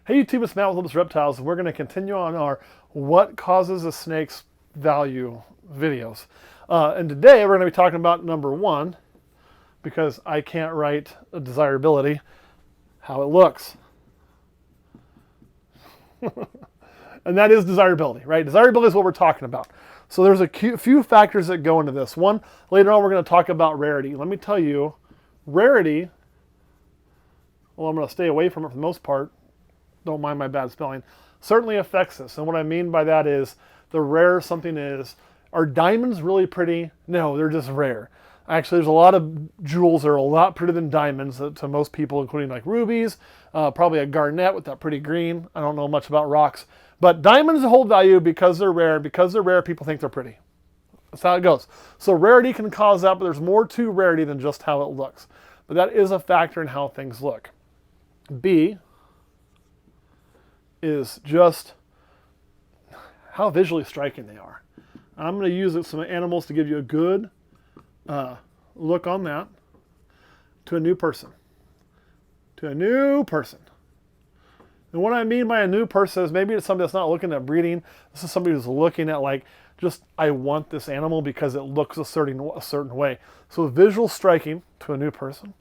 Hey YouTube, it's Matt with Olympus Reptiles, and we're going to continue on our What Causes a Snake's Value videos. And today we're going to be talking about number one, because I can't write a desirability, how it looks. And that is desirability, right? Desirability is what we're talking about. So there's a few factors that go into this. One, later on we're going to talk about rarity. Let me tell you, rarity, well, I'm going to stay away from it for the most part. Don't mind my bad spelling, certainly affects us. And what I mean by that is, the rarer something is, are diamonds really pretty? No, they're just rare. Actually, there's a lot of jewels that are a lot prettier than diamonds to most people, including like rubies, probably a garnet with that pretty green. I don't know much about rocks, but diamonds hold value because they're rare. Because they're rare, people think they're pretty. That's how it goes. So rarity can cause that, but there's more to rarity than just how it looks. But that is a factor in how things look. B is just how visually striking they are. I'm going to use some animals to give you a good look on that. To a new person. To a new person. And what I mean by a new person is maybe it's somebody that's not looking at breeding. This is somebody who's looking at like, just I want this animal because it looks a certain way. So visual striking to a new person.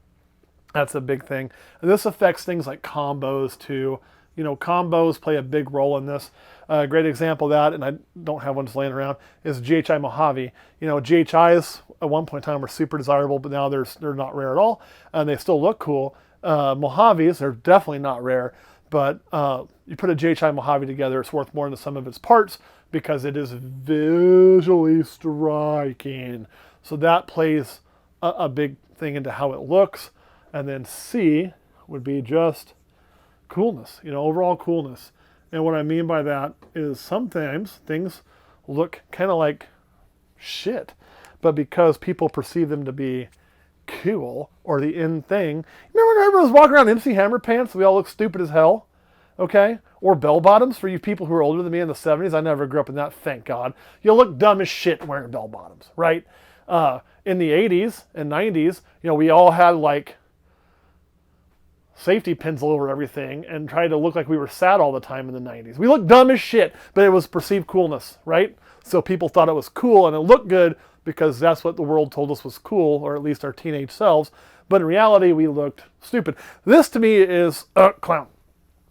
That's a big thing. And this affects things like combos too. You know, combos play a big role in this. A great example of that, and I don't have one just laying around, is GHI Mojave. You know, GHIs at one point in time were super desirable, but now they're not rare at all, and they still look cool. Mojaves are definitely not rare, but you put a GHI Mojave together, it's worth more than the sum of its parts because it is visually striking. So that plays a big thing into how it looks. And then C would be just coolness, you know, overall coolness. And what I mean by that is sometimes things look kind of like shit, but because people perceive them to be cool or the in thing. Remember when everyone was walking around in MC Hammer pants? We all look stupid as hell, okay? Or bell bottoms for you people who are older than me in the 70s. I never grew up in that, thank God. You look dumb as shit wearing bell bottoms, right? In the 80s and 90s, you know, we all had like safety pins all over everything and tried to look like we were sad all the time in the 90s. We looked dumb as shit, but it was perceived coolness, right? So people thought it was cool and it looked good because that's what the world told us was cool, or at least our teenage selves. But in reality, we looked stupid. This to me is clown.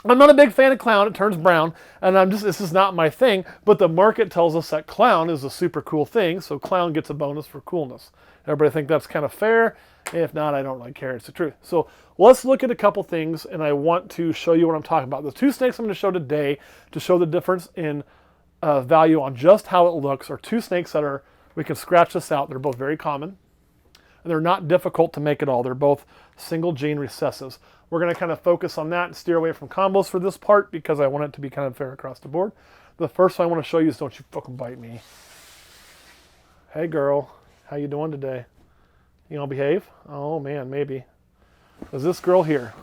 I'm not a big fan of clown. It turns brown, and this is not my thing, but the market tells us that clown is a super cool thing, so clown gets a bonus for coolness. Everybody think that's kind of fair? If not, I don't really care. It's the truth. So let's look at a couple things, and I want to show you what I'm talking about. The two snakes I'm going to show today to show the difference in value on just how it looks are two snakes that are, we can scratch this out. They're both very common, and they're not difficult to make at all. They're both single gene recessives. We're going to kind of focus on that and steer away from combos for this part because I want it to be kind of fair across the board. The first one I want to show you is don't you fucking bite me. Hey girl, how you doing today? You gonna behave? Oh man, maybe. There's this girl here.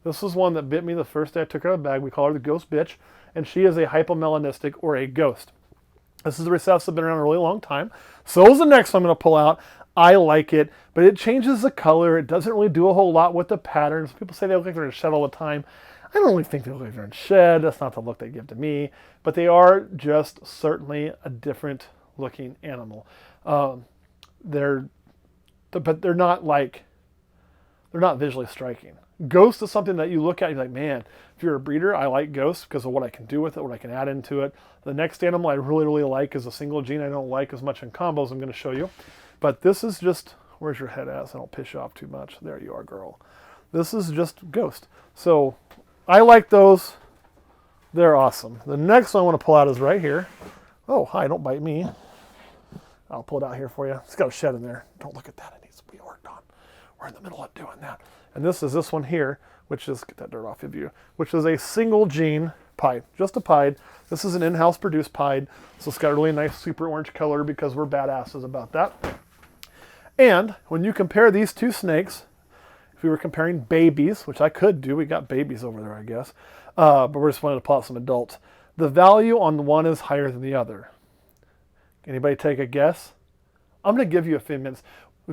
This is one that bit me the first day I took her out of the bag. We call her the ghost bitch, and she is a hypomelanistic or a ghost. This is a recessive, been around a really long time. So is the next one I'm gonna pull out. I like it, but it changes the color. It doesn't really do a whole lot with the patterns. People say they look like they're in shed all the time. I don't really think they look like they're in shed. That's not the look they give to me. But they are just certainly a different looking animal. But they're not visually striking. Ghost is something that you look at and you're like, man, if you're a breeder, I like ghosts because of what I can do with it, what I can add into it. The next animal I really, really like is a single gene I don't like as much in combos I'm going to show you. But this is just, where's your head at so I don't piss you off too much? There you are, girl. This is just ghost. So I like those. They're awesome. The next one I want to pull out is right here. Oh, hi, don't bite me. I'll pull it out here for you. It's got a shed in there. Don't look at that. It needs to be worked on. We're in the middle of doing that. And this is this one here, which is, get that dirt off of you, which is a single gene pied. Just a pied. This is an in-house produced pied. So it's got a really nice super orange color because we're badasses about that. And when you compare these two snakes, if we were comparing babies, which I could do, we got babies over there, I guess, but we're just wanting to pull out some adults. The value on the one is higher than the other. Anybody take a guess? I'm going to give you a few minutes.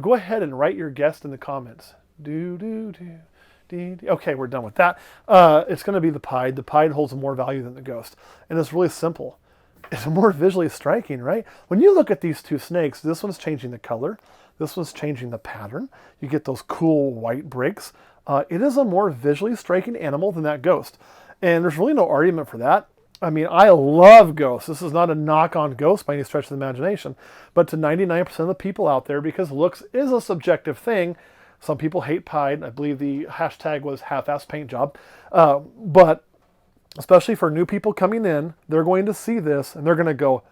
Go ahead and write your guess in the comments. Do, do, do, Okay, we're done with that. It's going to be the pied. The pied holds more value than the ghost. And it's really simple. It's more visually striking, right? When you look at these two snakes, this one's changing the color. This one's changing the pattern. You get those cool white breaks. It is a more visually striking animal than that ghost. And there's really no argument for that. I mean, I love ghosts. This is not a knock on ghosts by any stretch of the imagination. But to 99% of the people out there, because looks is a subjective thing, some people hate pied. I believe the hashtag was half-ass paint job. But especially for new people coming in, they're going to see this and they're going to go,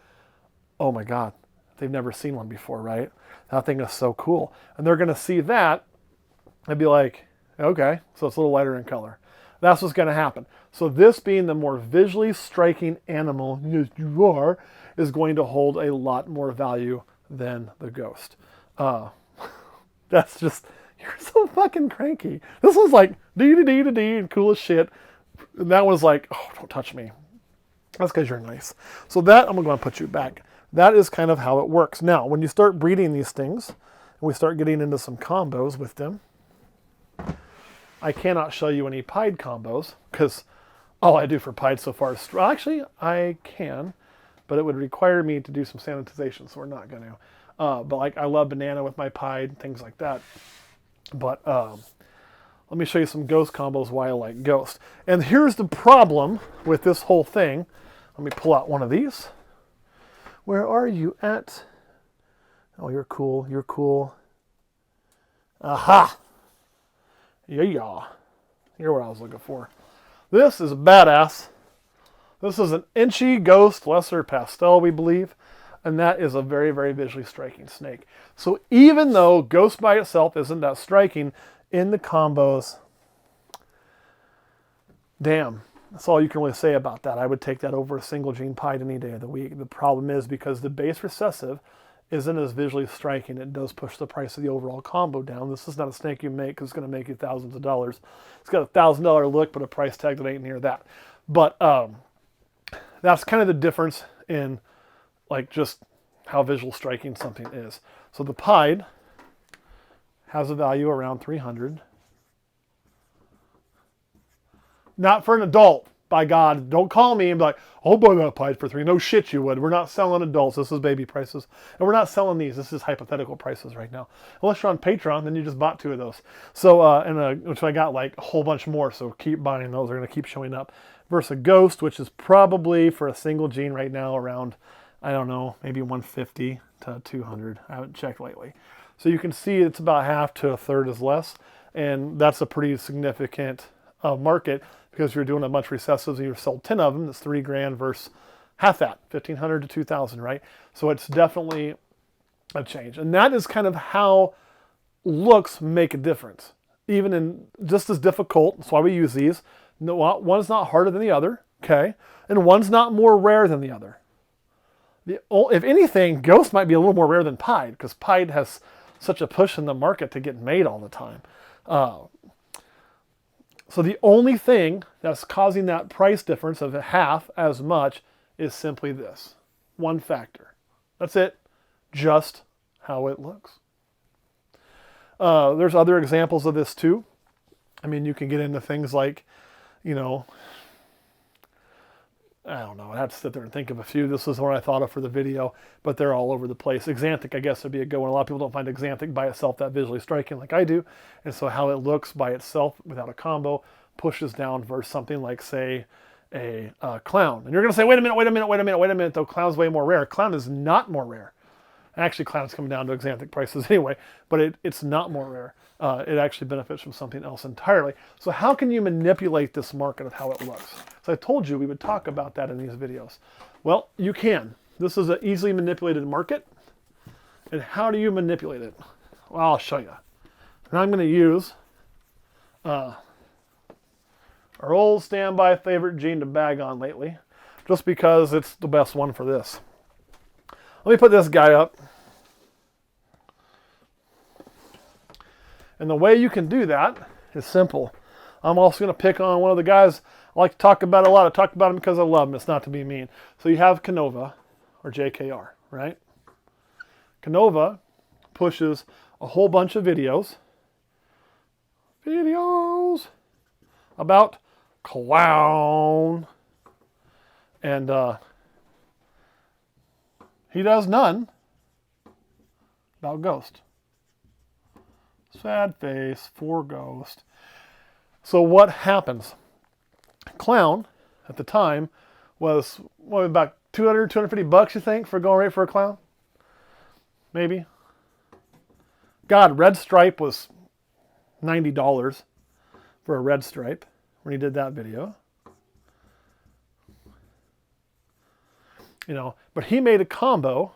oh my God, they've never seen one before, right? That thing is so cool. And they're going to see that and be like, okay, so it's a little lighter in color. That's what's going to happen. So this being the more visually striking animal, yes, you are, is going to hold a lot more value than the ghost. That's just, you're so fucking cranky. This was like dee-dee-dee-dee-dee and cool as shit. And that was like, oh, don't touch me. That's because you're nice. So that, I'm going to put you back. That is kind of how it works. Now, when you start breeding these things, and we start getting into some combos with them, I cannot show you any pied combos because all I do for pied so far is, actually, I can, but it would require me to do some sanitization, so we're not going to. But like, I love banana with my pied, things like that. But let me show you some ghost combos why I like ghost. And here's the problem with this whole thing. Let me pull out one of these. Where are you at? Oh, you're cool. You're cool. Aha! Yeah. You're what I was looking for. This is a badass. This is an inchy ghost, lesser pastel, we believe. And that is a very, very visually striking snake. So even though ghost by itself isn't that striking, in the combos, damn, that's all you can really say about that. I would take that over a single gene pied any day of the week. The problem is because the base recessive isn't as visually striking, it does push the price of the overall combo down. This is not a snake you make because it's going to make you thousands of dollars. It's got a $1,000 look, but a price tag that ain't near that. But that's kind of the difference in like just how visual striking something is. So the pied has a value around 300. Not for an adult, by God. Don't call me and be like, I'll buy that pied for $3. No shit you would. We're not selling adults. This is baby prices. And we're not selling these. This is hypothetical prices right now. Unless you're on Patreon, then you just bought 2 of those. So, which I got like a whole bunch more. So keep buying those. They're going to keep showing up. Versus Ghost, which is probably for a single gene right now around, I don't know, maybe 150 to 200. I haven't checked lately. So you can see it's about half to a third is less. And that's a pretty significant market because you're doing a bunch of recessives and you've sold 10 of them. That's $3,000 versus half that, 1,500 to 2,000, right? So it's definitely a change. And that is kind of how looks make a difference. Even in just as difficult, that's why we use these. No, one's not harder than the other, okay? And one's not more rare than the other. If anything, Ghost might be a little more rare than Pied because Pied has such a push in the market to get made all the time. So the only thing that's causing that price difference of half as much is simply this. One factor. That's it. Just how it looks. There's other examples of this too. I mean, you can get into things like, you know, I don't know. I have to sit there and think of a few. This is what I thought of for the video, but they're all over the place. Xanthic, I guess, would be a good one. A lot of people don't find Xanthic by itself that visually striking like I do. And so how it looks by itself without a combo pushes down versus something like, say, a clown. And you're going to say, wait a minute, though clown's way more rare. Clown is not more rare. Actually, clown's coming down to Xanthic prices anyway, but it's not more rare. It actually benefits from something else entirely. So how can you manipulate this market of how it looks? So I told you we would talk about that in these videos. Well, you can. This is an easily manipulated market. And how do you manipulate it? Well, I'll show you. And I'm going to use our old standby favorite gene to bag on lately, just because it's the best one for this. Let me put this guy up. And the way you can do that is simple. I'm also going to pick on one of the guys I like to talk about a lot. I talk about him because I love him. It's not to be mean. So you have Canova, or JKR, right? Canova pushes a whole bunch of videos videos about clown. And he does none about ghost. Sad face for ghost. So what happens? Clown at the time was about 200, 250 bucks, you think, for going rate for a clown? Maybe. God, red stripe was $90 for a red stripe when he did that video. You know, but he made a combo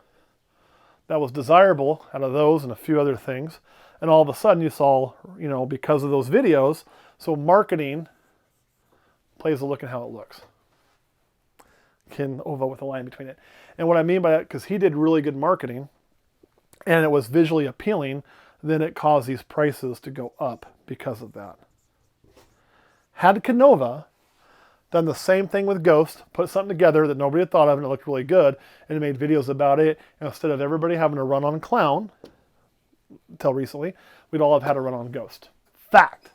that was desirable out of those and a few other things. And all of a sudden you saw, you know, because of those videos, so marketing plays a look at how it looks. Kin Ova with a line between it. And what I mean by that, because he did really good marketing and it was visually appealing, then it caused these prices to go up because of that. Had Canova done the same thing with Ghost, put something together that nobody had thought of and it looked really good, and it made videos about it, and instead of everybody having to run on Clown, until recently, we'd all have had to run on Ghost. Fact.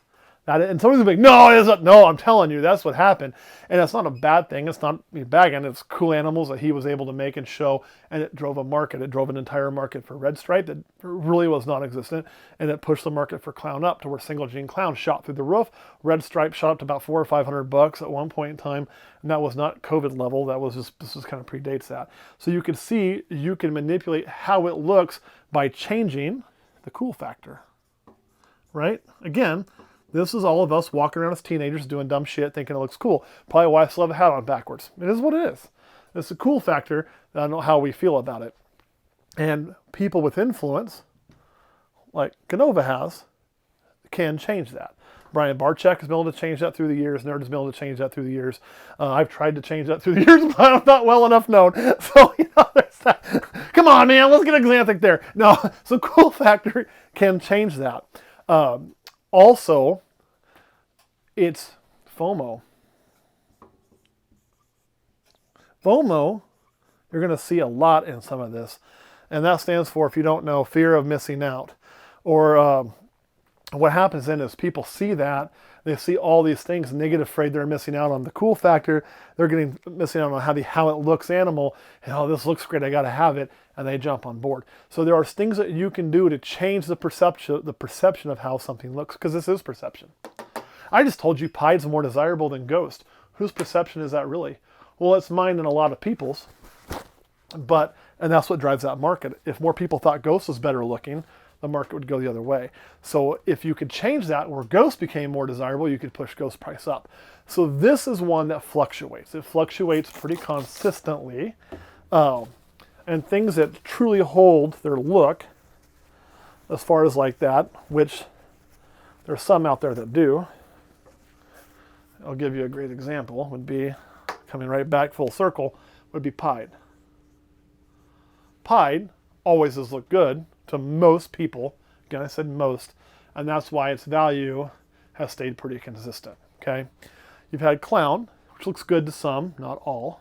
And somebody's going to be like, no, it isn't. No, I'm telling you, that's what happened. And it's not a bad thing. It's not me bagging. It's cool animals that he was able to make and show, and it drove a market. It drove an entire market for red stripe that really was non-existent, and it pushed the market for clown up to where single gene clown shot through the roof. Red stripe shot up to about $400 or $500 at one point in time, and that was not COVID level. That was just, this kind of predates that. So you can see, you can manipulate how it looks by changing the cool factor, right? Again, this is all of us walking around as teenagers doing dumb shit thinking it looks cool. Probably why I still have a hat on backwards. It is what it is. It's a cool factor. I don't know how we feel about it. And people with influence, like Canova has, can change that. Brian Barczyk has been able to change that through the years. Nerd has been able to change that through the years. I've tried to change that through the years, but I'm not well enough known. So, you know, there's that. Come on, man, let's get Xanthic there. No, so cool factor can change that. Also, it's FOMO. FOMO, you're going to see a lot in some of this. And that stands for, if you don't know, fear of missing out. Or what happens then is people see that, they see all these things, and they get afraid they're missing out on the cool factor. They're missing out on how it looks animal, and oh, this looks great, I got to have it, and they jump on board. So there are things that you can do to change the perception of how something looks, because this is perception. I just told you Pied's more desirable than Ghost. Whose perception is that really? Well, it's mine and a lot of people's, and that's what drives that market. If more people thought Ghost was better looking, the market would go the other way. So if you could change that where Ghost became more desirable, you could push Ghost price up. So this is one that fluctuates. It fluctuates pretty consistently. And things that truly hold their look, as far as like that, which there's some out there that do. I'll give you a great example, would be, coming right back full circle, would be Pied. Pied always has looked good to most people. Again, I said most, and that's why its value has stayed pretty consistent, okay? You've had Clown, which looks good to some, not all,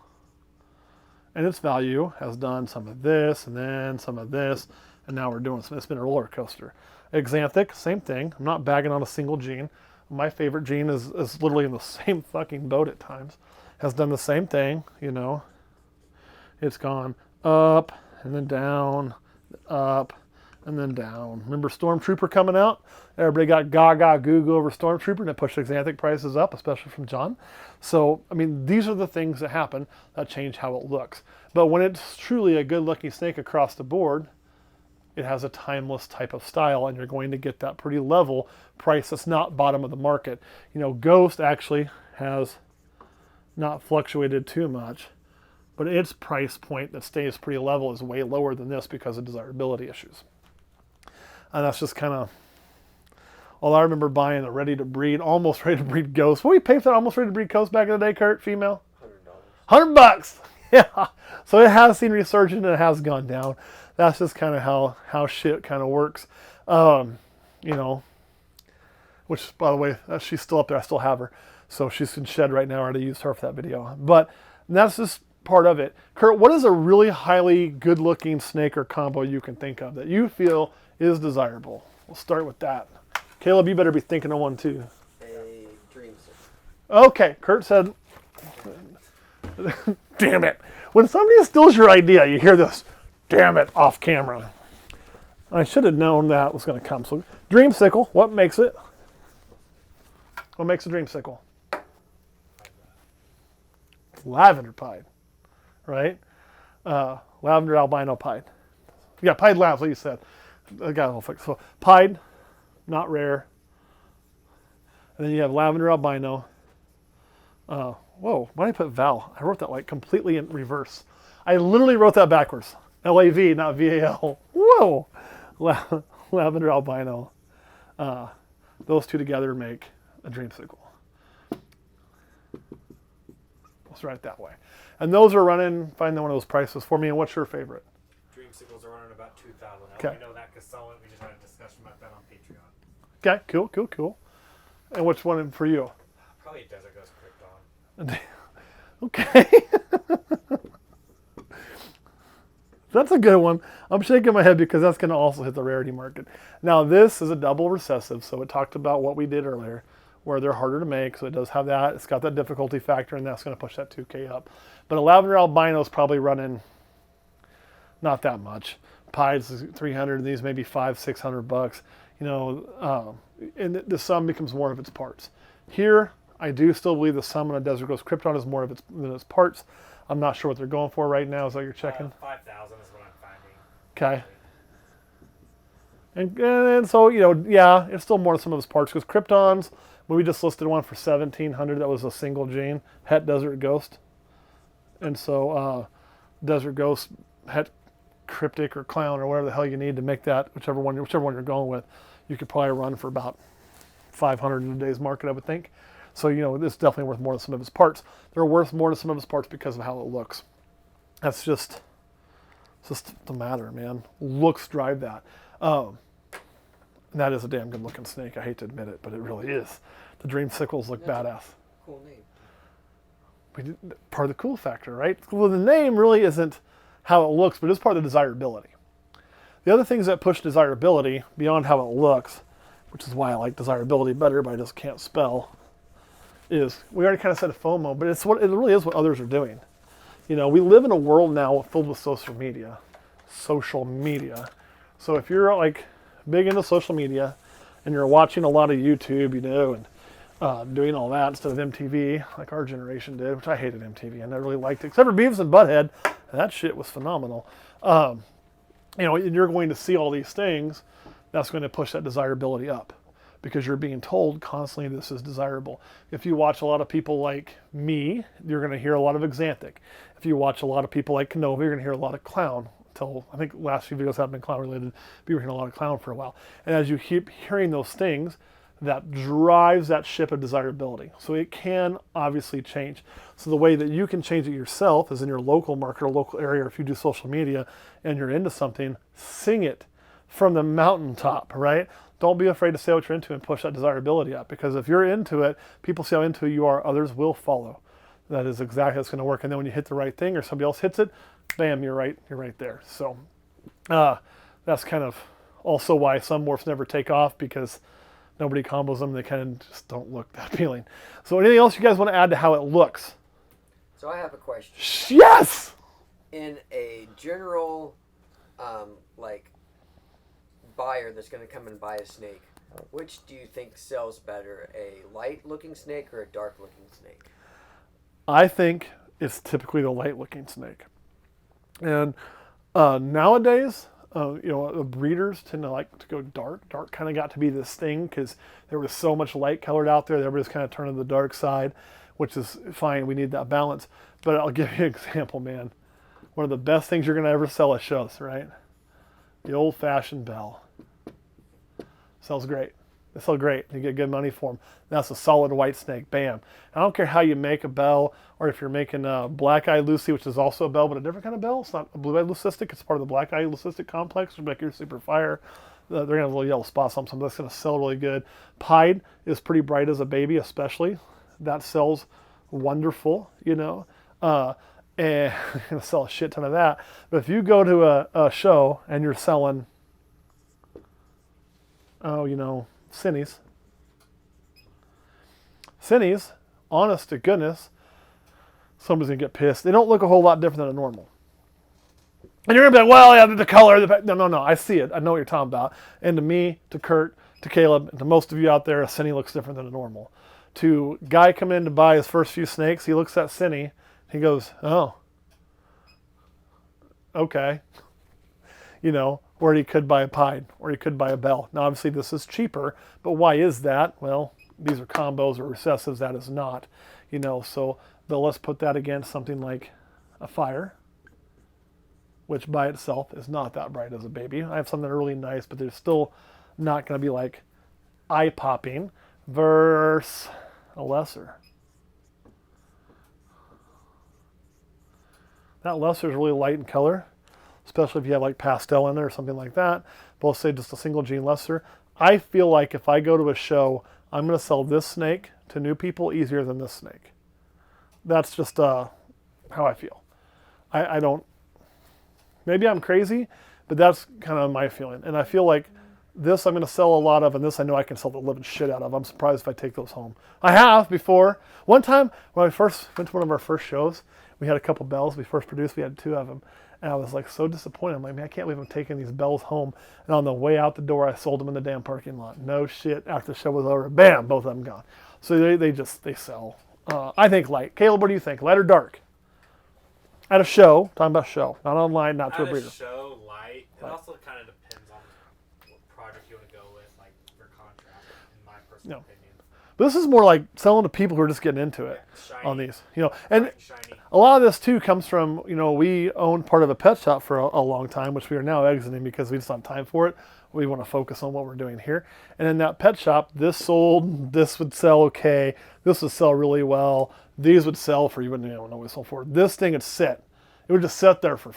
and its value has done some of this, and then some of this, and now we're doing some. It's been a roller coaster. Xanthic, same thing. I'm not bagging on a single gene. My favorite gene is literally in the same fucking boat at times. Has done the same thing, you know. It's gone up, and then down, up, and then down. Remember Stormtrooper coming out? Everybody got gaga goo over Stormtrooper, and it pushed Xanthic prices up, especially from John. So, I mean, these are the things that happen that change how it looks. But when it's truly a good-looking snake across the board, it has a timeless type of style, and you're going to get that pretty level price that's not bottom of the market. You know, Ghost actually has not fluctuated too much, but its price point that stays pretty level is way lower than this because of desirability issues. And that's just kind of, although I remember buying a ready-to-breed, almost ready-to-breed Ghost. What did we pay for that almost ready-to-breed Ghost back in the day, Kurt, female? $100. $100! Yeah. So it has seen resurgence and it has gone down. That's just kind of how shit kind of works. You know, which, by the way, she's still up there. I still have her. So she's in shed right now. I already used her for that video. But that's just part of it. Kurt, what is a really highly good-looking snake or combo you can think of that you feel is desirable? We'll start with that. Caleb, you better be thinking of one too. A dream sickle. Okay, Kurt said, damn it. When somebody steals your idea, you hear this, damn it, off camera. I should have known that was going to come. So, dreamsicle, what makes it? What makes a dreamsicle? Lavender pied, right? Lavender albino pied. Yeah, pied lavs, like you said. I got a little fix. So, pied, not rare. And then you have lavender albino. Whoa, why did I put Val? I wrote that like completely in reverse. I literally wrote that backwards. L-A-V, not V-A-L. Whoa! Lavender albino. Those two together make a dreamsicle. Let's write it that way. And those are running, find one of those prices for me. And what's your favorite? Dreamsicles are running about $2,000. Okay. I know that because we just had a discussion about that on Patreon. Okay, cool. And which one for you? Probably Desert Ghost Krypton. Okay. That's a good one. I'm shaking my head because that's going to also hit the rarity market. Now, this is a double recessive, so it talked about what we did earlier, where they're harder to make, so it does have that. It's got that difficulty factor, and that's going to push that 2K up. But a lavender albino is probably running not that much. Pies is 300, and these maybe $500-600. You know, and the sum becomes more of its parts. Here, I do still believe the sum on a Desert Ghost Krypton is more of than its parts. I'm not sure what they're going for right now. Is that you're checking? 5,000 is what I'm finding. Okay. And so, you know, yeah, it's still more than some of its parts because Kryptons, we just listed one for 1,700. That was a single gene, Het Desert Ghost. And so Desert Ghost, Het Cryptic or Clown or whatever the hell you need to make that, whichever one you're going with, you could probably run for about 500 in today's market, I would think. So, you know, it's definitely worth more than some of its parts. They're worth more than some of its parts because of how it looks. That's just the matter, man. Looks drive that. And that is a damn good looking snake. I hate to admit it, but it really is. The dreamsicles look badass. Cool name. Part of the cool factor, right? Well, the name really isn't how it looks, but it's part of the desirability. The other things that push desirability beyond how it looks, which is why I like desirability better, but I just can't spell, is we already kind of said FOMO, but it really is what others are doing. You know, we live in a world now filled with social media. So if you're like big into social media and you're watching a lot of YouTube, you know, and doing all that instead of MTV, like our generation did, which I hated MTV. I never really liked it, except for Beavis and Butthead. And that shit was phenomenal. You know, and you're going to see all these things. That's going to push that desirability up because you're being told constantly this is desirable. If you watch a lot of people like me, you're going to hear a lot of Xanthic. If you watch a lot of people like Canova, you're going to hear a lot of clown. Until I think the last few videos haven't been clown related, but you were hearing a lot of clown for a while. And as you keep hearing those things, that drives that ship of desirability. So it can obviously change. So the way that you can change it yourself is in your local market or local area, or if you do social media and you're into something, sing it from the mountaintop, right? Don't be afraid to say what you're into and push that desirability up, because if you're into it, people see how into it you are, others will follow. That is exactly how it's going to work. And then when you hit the right thing or somebody else hits it, bam, you're right there. So that's kind of also why some morphs never take off, because nobody combos them. They kind of just don't look that appealing. So anything else you guys want to add to how it looks? So I have a question. Yes! In a general, like, buyer that's going to come and buy a snake, which do you think sells better, a light-looking snake or a dark-looking snake? I think it's typically the light-looking snake. And nowadays, you know, the breeders tend to like to go dark. Dark kind of got to be this thing because there was so much light colored out there that everybody's kind of turning to the dark side, which is fine. We need that balance. But I'll give you an example, man. One of the best things you're going to ever sell at shows, right? The old-fashioned bell. Sells great. They sell great. You get good money for them. That's a solid white snake. Bam. I don't care how you make a bell, or if you're making a black-eyed Lucy, which is also a bell, but a different kind of bell. It's not a blue-eyed leucistic. It's part of the black-eyed leucistic complex, like your super fire. They're going to have little yellow spots on some. That's going to sell really good. Pied is pretty bright as a baby, especially. That sells wonderful, you know. And you're going to sell a shit ton of that. But if you go to a show and you're selling, oh, you know, Cinnies. Cinnies, honest to goodness, somebody's going to get pissed. They don't look a whole lot different than a normal. And you're going to be like, well, yeah, the color. No. I see it. I know what you're talking about. And to me, to Kurt, to Caleb, and to most of you out there, a Cinny looks different than a normal. To guy come in to buy his first few snakes, he looks at Cinny, he goes, oh, okay. You know, or he could buy a Pine, or he could buy a Bell. Now, obviously, this is cheaper, but why is that? Well, these are combos or recessives. That is not, you know. So, but let's put that against something like a Fire, which by itself is not that bright as a baby. I have something really nice, but they're still not going to be like eye-popping versus a lesser. That lesser is really light in color, especially if you have like pastel in there or something like that. But let's say just a single gene lesser. I feel like if I go to a show, I'm going to sell this snake to new people easier than this snake. That's just how I feel. I don't, maybe I'm crazy, but that's kind of my feeling. And I feel like this I'm going to sell a lot of, and this I know I can sell the living shit out of. I'm surprised if I take those home. I have before. One time when I first went to one of our first shows, we had a couple bells we first produced. We had 2 of them. And I was like so disappointed. I'm like, man, I can't believe I'm taking these bells home. And on the way out the door, I sold them in the damn parking lot. No shit. After the show was over, bam, both of them gone. So they sell. I think light. Caleb, what do you think? Light or dark? At a show, talking about show, not online, not to a breeder. At a show, light. It also kind of depends on what project you want to go with, like for contrast, in my personal opinion. But this is more like selling to people who are just getting into it on these, you know. And shiny. a lot of this too comes from, you know, we owned part of a pet shop for a long time, which we are now exiting because we just don't have time for it. We want to focus on what we're doing here. And in that pet shop, this sold, this would sell okay, this would sell really well, these would sell for, you wouldn't even know what we sold for. This thing would sit. It would just sit there for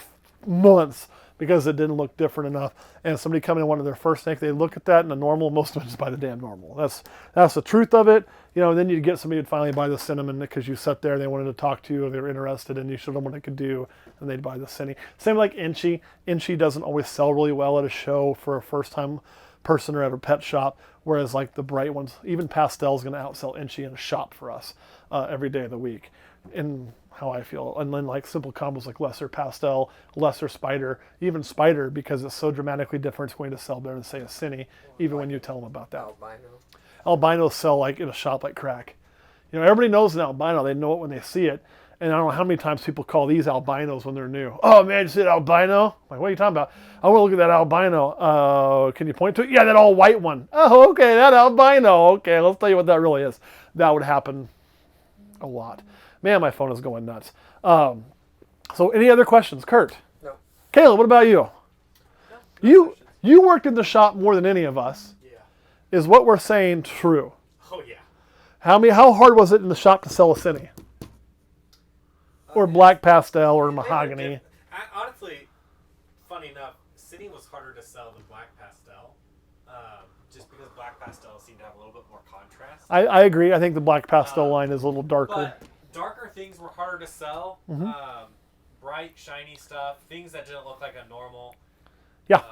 months because it didn't look different enough. And somebody coming in one of their first snakes, they look at that and the normal, most of them just buy the damn normal. That's the truth of it. You know, and then you get somebody who'd finally buy the cinnamon because you sat there and they wanted to talk to you or they were interested and you showed them what it could do and they'd buy the Cinny. Same like Inchy. Inchy doesn't always sell really well at a show for a first time person or at a pet shop, whereas like the bright ones, even Pastel is going to outsell Inchy in a shop for us every day of the week. In how I feel. And then like simple combos like lesser Pastel, lesser Spider, even Spider, because it's so dramatically different, it's going to sell better than say a Cinny, even when you tell them about that. Albinos sell like in a shop like crack. You know, everybody knows an albino. They know it when they see it. And I don't know how many times people call these albinos when they're new. Oh man, you see that albino? I'm like, what are you talking about? I want to look at that albino. Can you point to it? Yeah, that all white one. Oh, okay, that albino. Okay, let's tell you what that really is. That would happen a lot. Man, my phone is going nuts. So any other questions? Kurt? No. Caleb, what about you? No You worked in the shop more than any of us. Yeah. Is what we're saying true? Oh yeah. How hard was it in the shop to sell a Cinny? Or black pastel or mahogany? Honestly, funny enough, Cinny was harder to sell than black pastel. Just because black pastel seemed to have a little bit more contrast. I agree. I think the black pastel line is a little darker. But darker things were harder to sell. Bright, shiny stuff, things that didn't look like a normal. Yeah.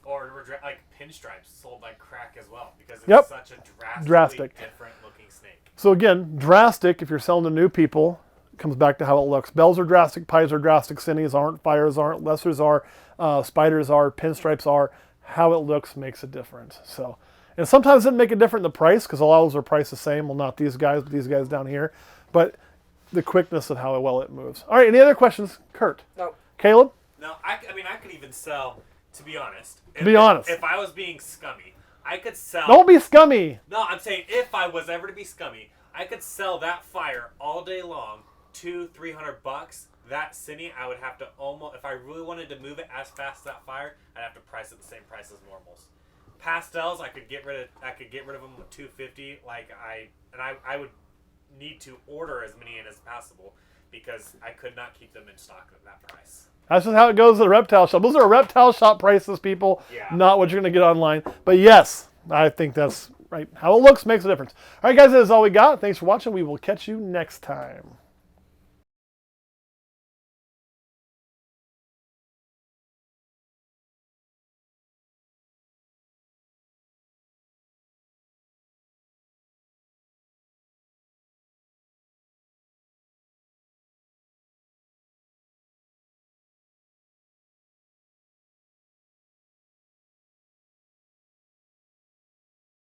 Or like pinstripes sold like crack as well because it's such a drastic different looking snake. So again, drastic if you're selling to new people. Comes back to how it looks. Bells are drastic, pies are drastic, Cinnies aren't, Fires aren't, lessers are, Spiders are, pinstripes are. How it looks makes a difference. So, and sometimes it doesn't make a difference in the price because a lot of those are priced the same. Well, not these guys, but these guys down here. But the quickness of how well it moves. All right, any other questions? Kurt? No. Caleb? No, I mean, I could even sell, to be honest. If I was being scummy, I could sell. Don't be scummy. No, I'm saying if I was ever to be scummy, I could sell that Fire all day long. $200-$300. That Cinny, I would have to almost, if I really wanted to move it as fast as that Fire, I'd have to price it the same price as normals. Pastels, I could get rid of them with $250. I would need to order as many in as possible because I could not keep them in stock at that price. That's just how it goes at the reptile shop. Those are reptile shop prices, people. Yeah. Not what you're going to get online. But yes, I think that's right. How it looks makes a difference. All right, guys, that is all we got. Thanks for watching. We will catch you next time.